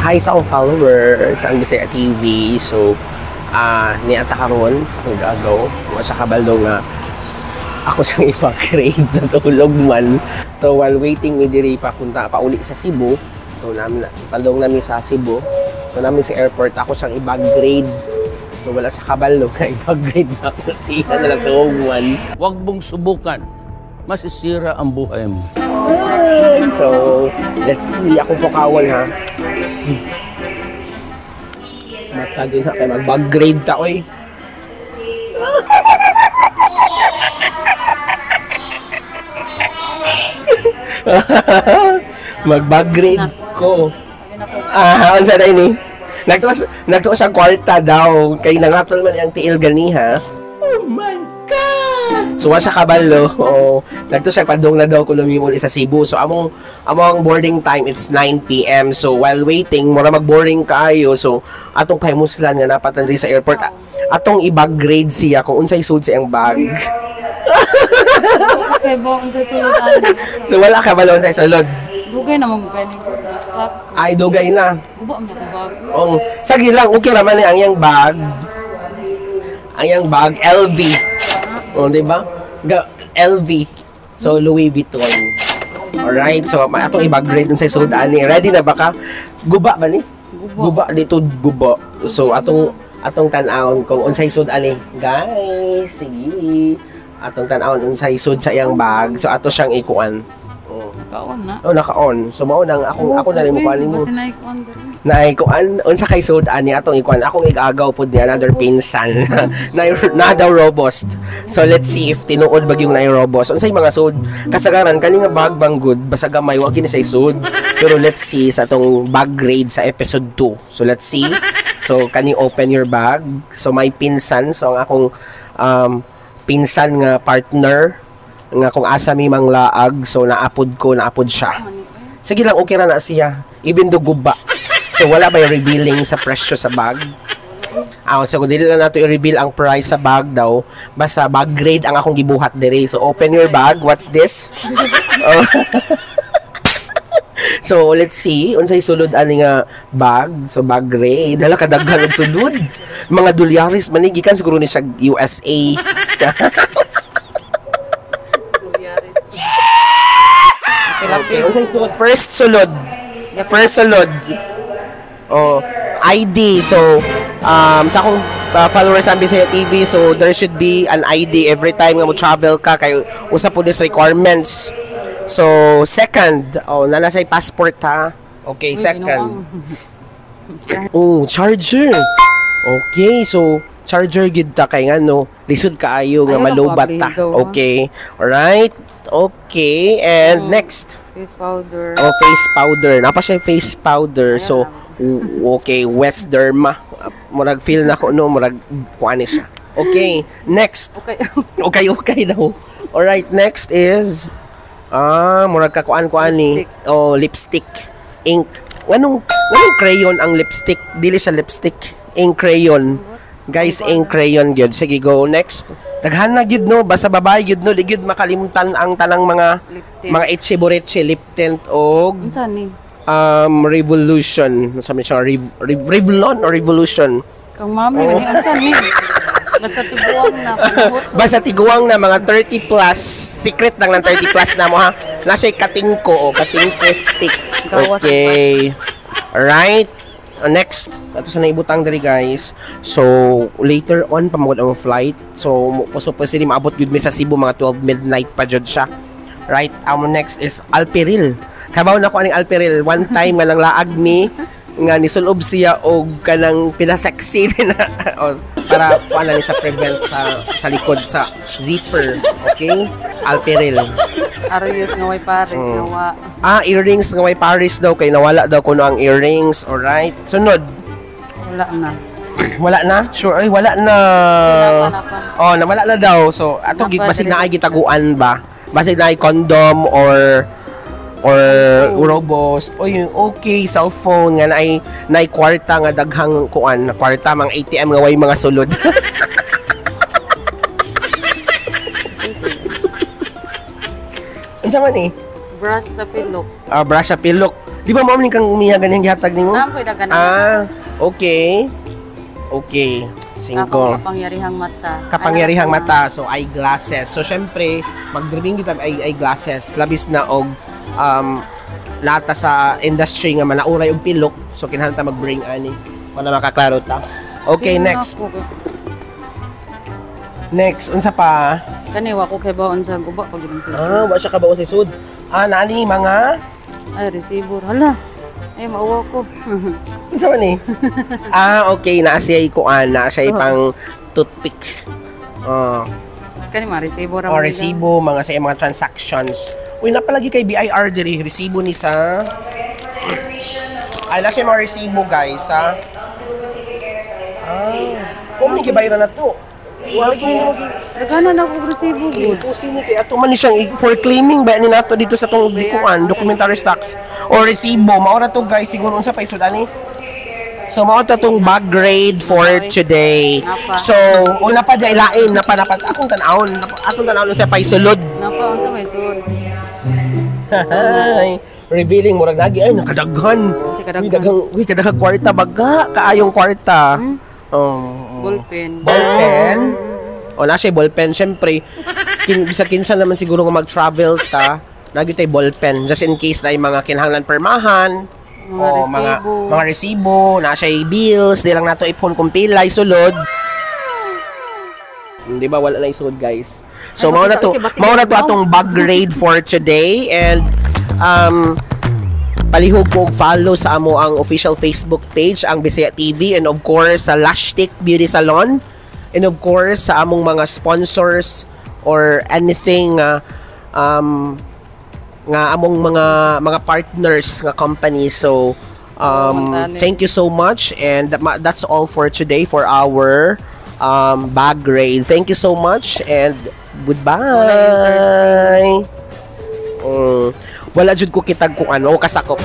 Hi sa akong followers sa Bisaya TV. So, niata karon sa akong gagaw. Sa kabalo nga ako siyang ipa-grade na tulog man. So, while waiting me diri pauli sa Cebu. So, talong namin sa Cebu. So, namin sa airport ako siyang i-grade. So, wala sa kabalo nga i-grade na ako. Siya na lang tulog man. Huwag mong subukan. Masisira ang buhay mo. So, let's see. Ako po kawal ha. Mata din ha. Kaya mag-grade ta ko eh. Mag-grade ko. Ano sa dahil eh? Nagtuwa siya kwarta daw. Kaya nangatol man yung tiil ganiha. Oh my God! So, siya kabalo. Nagtuwa siya padong na daw kung lumimuli sa Cebu. So, among boarding time, it's 9 p.m. So, while waiting, mura mag-boarding kayo. So, atong pahimuslan nga napatan rin sa airport. Atong i-grade siya kung unsay suit sa iyang bag. Okay, bawang sa sulod. So, wala ka ba sa sulod? Dugay na mong pwedeng stop. Ay, dugay na. Guba mo sa bag. Sige lang, okay naman ang iyang bag. Ang iyang bag, LV. Diba? LV. So, Louis Vuitton. Alright, so, atong i-grade dun sa sulod ani. Ready na ba ka? Guba ba ni? Guba. Dito, guba. So, atong tan-aon kung unsay sulod ani. Guys, sige. Atong tan-aon unsay sulod sa iyang bag. So, ato siyang ikuan. Naka-on na. Naka-on. So, mao nang ako na rin mo kuanin mo. Kasi na-ikuan din. Na-ikuan. Unsa kay sud ani atong ikuan. Akong igagaw pod ni another pinsan. na daw robust. So, let's see if tinuod bag yung na-robust. Unsay mga sud? Kasagaran kani nga bag banggod basta gamay wa kini siya sud. Pero let's see sa atong bag grade sa episode 2. So, let's see. So, kani open your bag. So, may pinsan. So, ang akong pinsan nga partner nga kung asa mi mang laag, so naapod siya. Sige lang, okay ra na siya. Even though guba. So wala ba yung revealing sa presyo sa bag? So kung dili lang nato i-reveal ang price sa bag daw, basta bag grade ang akong gibuhat diri. So open your bag. What's this? So let's see unsay sulod ani nga bag. So bag grade. Hala kadaghan og sulod. Mga dolyares man ni gikan siguro ni siya USA. Okay, unsay sulod? First sulod. ID. So, sa akong followers sa Bisaya TV, so there should be an ID every time nga mo travel ka kay usa po this requirements. So, second, nala say passport ha. Okay, second. Charger. Okay, so charger gid ta kay ngano, lisod kaayo nga malubat ta. Okay. All right. Okay, and next. Face powder. Face powder. Napa siya face powder. So, okay, West Derma. Murag feel na ko, no? Murag kuani siya. Okay, next. Okay daw. Alright, next is, murag ka kuan-kuani. Lipstick. Ink. Anong crayon ang lipstick? Dili siya lipstick. Ink crayon. Guys, ink crayon gyud. Sige, go next. Daghan na gyud no, basta babae gyud no, di gyud makalimutan ang tanang mga etche-boretche, lip tint og unsa ni? Revolution. Sabi siya Revlon or Revolution. Kang mami ni unsa ni? Basta tiguang na. Basta tiguang na mga 30 plus. Secret lang ng 30 plus na mo ha. Nasa katingko stick. Okay. Alright. Next, ato sa naibutang diri guys. So, later on pamagod ang flight. So, supposedly maabot gyud mi sa Cebu mga 12 midnight pa jud siya. Right? Our next is Alperil. Kabaw na ko aning Alperil. One time nga lang laag mi nga nisulob siya og kanang pinaseksi na para wala ni siya prevent sa likod sa zipper. Okay? Alperil. Arius nga way pares nga earrings nga way pares daw kay nawala daw kuno ang earrings. Alright. Sunod. Wala na. Wala na? Sure. Ay, wala na. Nawala na daw. So, ato basig na ay gitaguan ba? Basig na ay condom or robust. Okay, cellphone nga na kwarta nga daghang kuan, kwarta mang ATM nga way mga sulod. Unsa man eh? Brush sa pilok. Brush sa pilok. Di ba mo kang umiya ganyang gihatag nimo? Nampoy dagan na. Ah, okay. Okay. Ako 5. kapangyarihang mata. Kapangyarihang mata, so eyeglasses. So syempre, magdribing kita eyeglasses, labis na og lata sa industry nga manauray og pilok. So kinahanglan ta mag-bring ani para makaklaro ta. Okay, next. Next, unsa pa? Kani wa ko kay baon sa guba pag gining sud. Ah, wa siya kabaw si sud. Ah, nani mga Ay resibo. Hala. Ay mauwa ko. unsa man ni? Ah, okay, naa siya kuan, naa siya pang toothpick. Oh. Kani ma resibo ra. O resibo, mga sa mga transactions. Uy, napalagi kay BIR diri, resibo ni sa... Ay, nasa mga resibo, guys, ha? Ah, kung may gibayran na to. Wala gini mo Dagana na ko resibo gud. Pusin ni kay ato man ni siyang for claiming ba ni nato dito sa tong dikuan, documentary stocks or resibo. Mao ra to, guys, siguro unsa pa isud ani? So, mao ta tong bag grade for today. So, una pa dya ilain, napa akong tanawon, atong tanawon sa paisulod. Napa unsa may sud? Ay, revealing murag lagi ay nakadaghan. Uy, kadaghang kwarta baga, kaayong kwarta. Ballpen. Ballpen. O na siya ballpen, syempre. Bisa kinsan naman siguro nga mag-travel ta. Nagi tay ballpen just in case na mga kinahanglan permahan. O mga resibo, na siya bills, di lang nato ipon kung pilay sulod. Di ba wala na isulod, guys. So mao na to atong bag grade for today, and palihog ko follow sa amo ang official Facebook page, ang Bisaya TV, and of course sa Lashtik Beauty Salon, and of course sa among mga sponsors or anything nga among mga partners nga companies. So thank you so much, and that's all for today for our bag grade. Thank you so much and goodbye. Wala jud ko kitag kung ano kasakop.